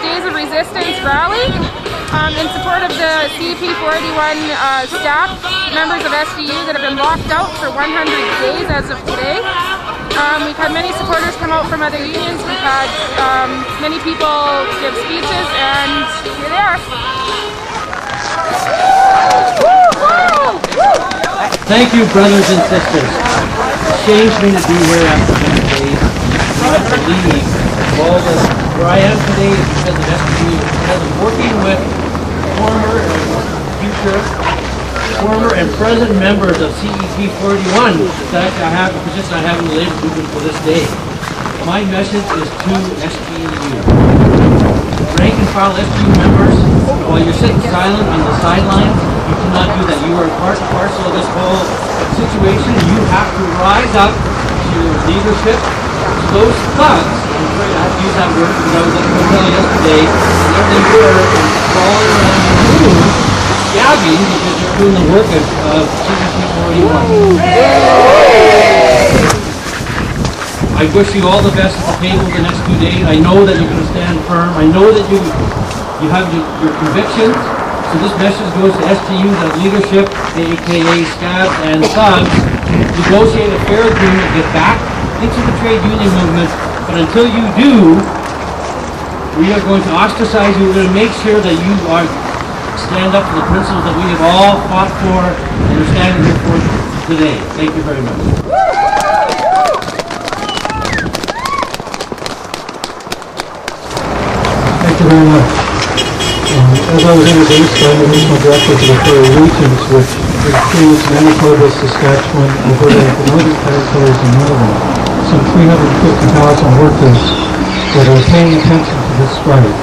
Days of Resistance rally in support of the CEP 481 staff, members of SDU that have been locked out for 100 days as of today. We've had many supporters come out from other unions. We've had many people give speeches, and here they are. Thank you, brothers and sisters. Shames me to be here after 100 days. I believe all the where I am today is because of SDU, because of working with former and present members of CEP 481. That I have a position I have in the labor movement for this day. My message is to SDU. Rank and file SDU members, while you're sitting silent on the sidelines, you cannot do that. You are part and parcel of this whole situation. You have to rise up to your leadership. Those thugs, I'm afraid I have to use that word because I was at the hotel yesterday, and there they were crawling around the room, gabbing because they're doing the work of CEP 481. I wish you all the best at the table the next 2 days. I know that you're going to stand firm. I know that you have your convictions. So this message goes to STU, that leadership, aka scabs and thugs, negotiate a fair agreement, get back into the trade union movement. But until you do, we are going to ostracize you. We're going to make sure that you stand up for the principles that we have all fought for and are standing here for today. Thank you very much. Thank you very much. As I was introduced, I'm the Regional Director for the Prairie Regions, which includes Manitoba, Saskatchewan, Alberta, the Northern Territories, and Nunavut. Some 350,000 workers that are paying attention to this strike.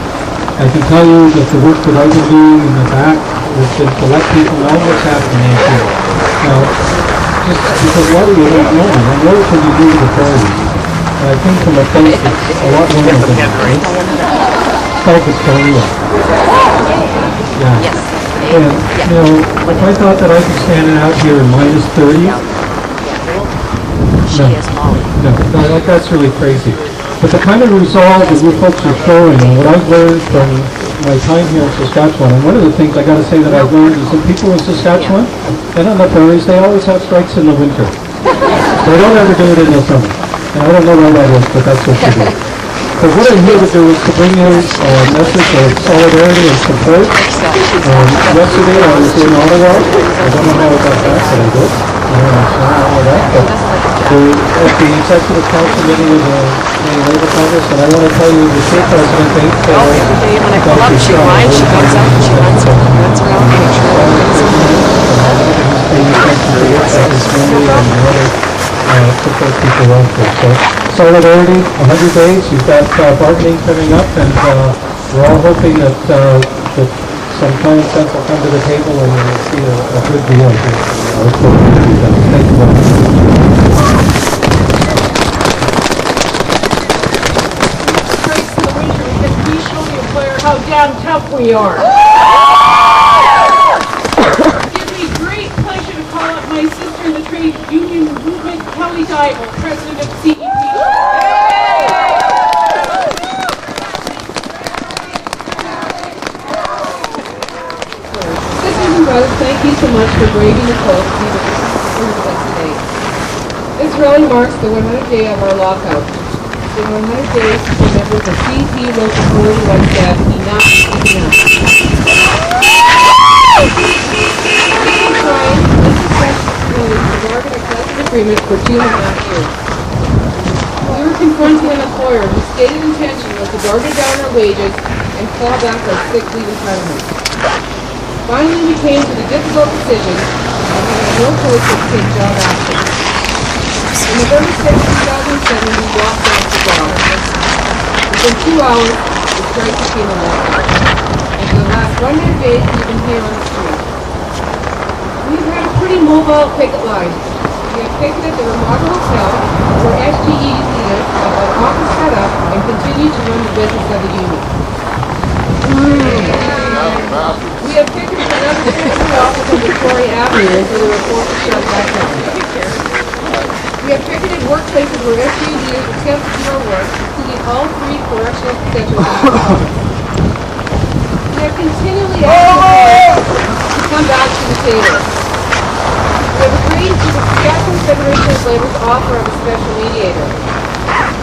I can tell you that the work that I've been doing in the back has been to let people know what's happening here. Now, just because a lot of you don't know me, and what can you do to the Prairies? I came from a place that's a lot warmer than this. South Australia. Yeah. And, you know, if I thought that I could stand out here in minus 30, no, that's really crazy. But the kind of resolve that you folks are showing, and what I've learned from my time here in Saskatchewan, and one of the things I got to say that I've learned is that people in Saskatchewan and on the prairies, they always have strikes in the winter. They don't ever do it in the summer. And I don't know why that is, but that's what you do. So what I'm here to do is to bring you a message of solidarity and support. Yesterday I was in Ottawa. I don't know how I got that, but I did. I don't know all that, but at the Executive Council meeting of the Labour Congress, and I want to tell you the state president thinks that every day when I pull up, she rides, she goes out, she runs around, makes sure support people out there. So solidarity, 100 days, you've got bargaining coming up, and we're all hoping that some common sense will come to the table and we'll see a good deal here. I look forward to do that. Thank you very much. How damn tough we are. It gives me great pleasure to call up my sister in the trade union movement, Kelly Daigle, president of CEP. Sisters and brothers, thank you so much for braving the cold to be with us today. This rally marks the 100th day of our lockout. The 100 days for members of CEP Local 41 staff enough is enough. To bargain a collective agreement for 2.5 years. We were confronting an employer whose stated intention was to bargain down our wages and claw back our sick leave entitlements. Finally, we came to the difficult decision of having no choice but to take job action. On November 6, 2007, we walked off the job. Within 2 hours, the strike became a lockout. And for the last 100 days, we've been here on the street. We've had a pretty mobile picket line. We have picketed the Ramada Hotel, where SGE leaders have an office set up and continue to run the business of the union. We have picketed another office on Victoria Avenue until the report is shut back down. We have picketed workplaces where SGU leaders attempt to do our work, including all 3 correctional facilities. the table. We have agreed to the Saskatchewan Federation of Labor's offer of a special mediator,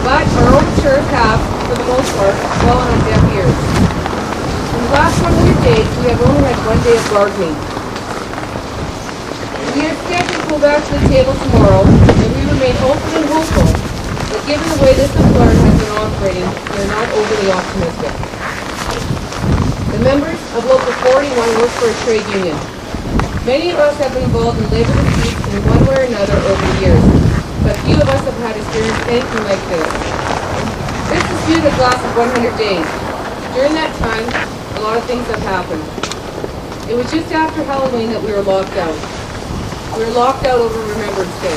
but our overtures have, for the most part, fallen on deaf ears. In the last 100 days, we have only had 1 day of bargaining. We are scheduled to go back to the table tomorrow, and we remain open and hopeful that given the way this employer has been operating, we are not overly optimistic. The members of Local 41 work for a trade union. Many of us have been involved in labor disputes in one way or another over the years, but few of us have had experienced anything like this. This dispute has lasted 100 days. During that time, a lot of things have happened. It was just after Halloween that we were locked out. We were locked out over Remembrance Day.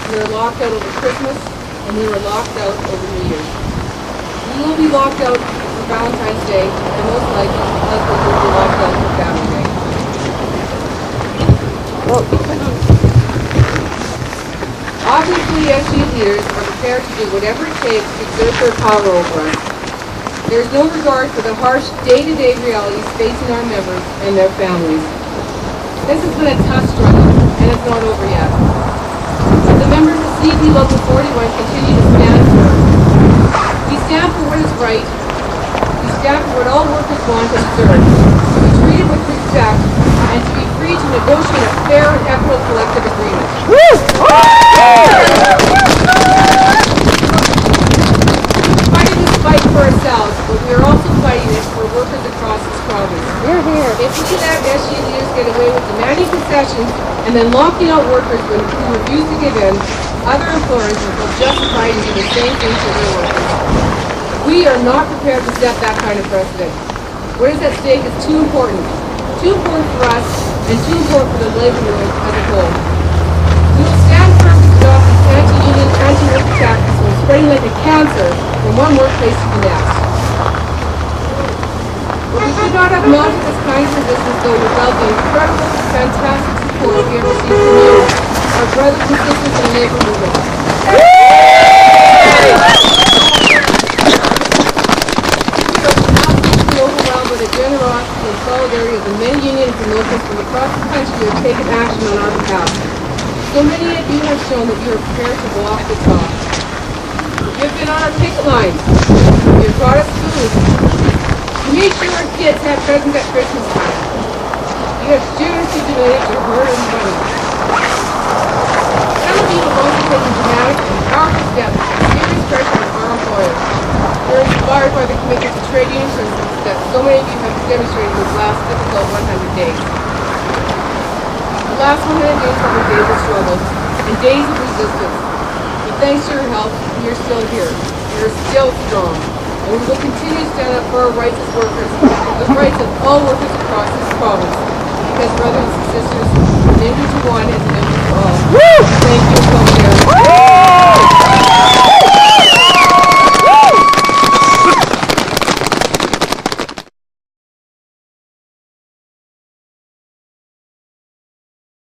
We were locked out over Christmas, and we were locked out over New Year's. We will be locked out for Valentine's Day, and most likely we will be locked out for Family Day. Obviously, SU leaders are prepared to do whatever it takes to exert their power over us. There is no regard for the harsh day-to-day realities facing our members and their families. This has been a tough struggle, and it's not over yet. The members of CEP Local 41 continue to stand firm. We stand for what is right. We stand for what all workers want and deserve. To be treated with respect and to be free to negotiate a fair and equitable collective agreement. We're fighting this fight for ourselves, but we are also fighting it for workers across this province. If we let SU leaders get away with demanding concessions and then locking out workers who refuse to give in, other employers will feel justified in doing the same thing to their workers. We are not prepared to set that kind of precedent. What is at stake is too important. Too important for us and too important for the labor movement as a whole. We will stand firm to stop these anti-union, anti-worker tactics from spreading like a cancer from one workplace to the next. But we could not have mounted this kind of resistance though without the incredible, fantastic support we have received from you, our brothers and sisters in the labor movement. Overwhelmed by the generosity and solidarity of the many unions and locals from across the country who have taken action on our behalf. So many of you have shown that you are prepared to walk the talk. You have been on our picket lines. You have brought us food. You made sure our kids had presents at Christmas time. You have generously donated your hard-earned money. Some of you have also taken dramatic and powerful steps to serious pressure on our employers. We're inspired by the commitment to trade union principles that so many of you have demonstrated these last difficult 100 days. The last 100 days have been days of struggle and days of resistance. But thanks to your help, we are still here. We are still strong. And we will continue to stand up for our rights as workers, the rights of all workers across this province. Because brothers and sisters, an injury to one is an injury to all. Thank you.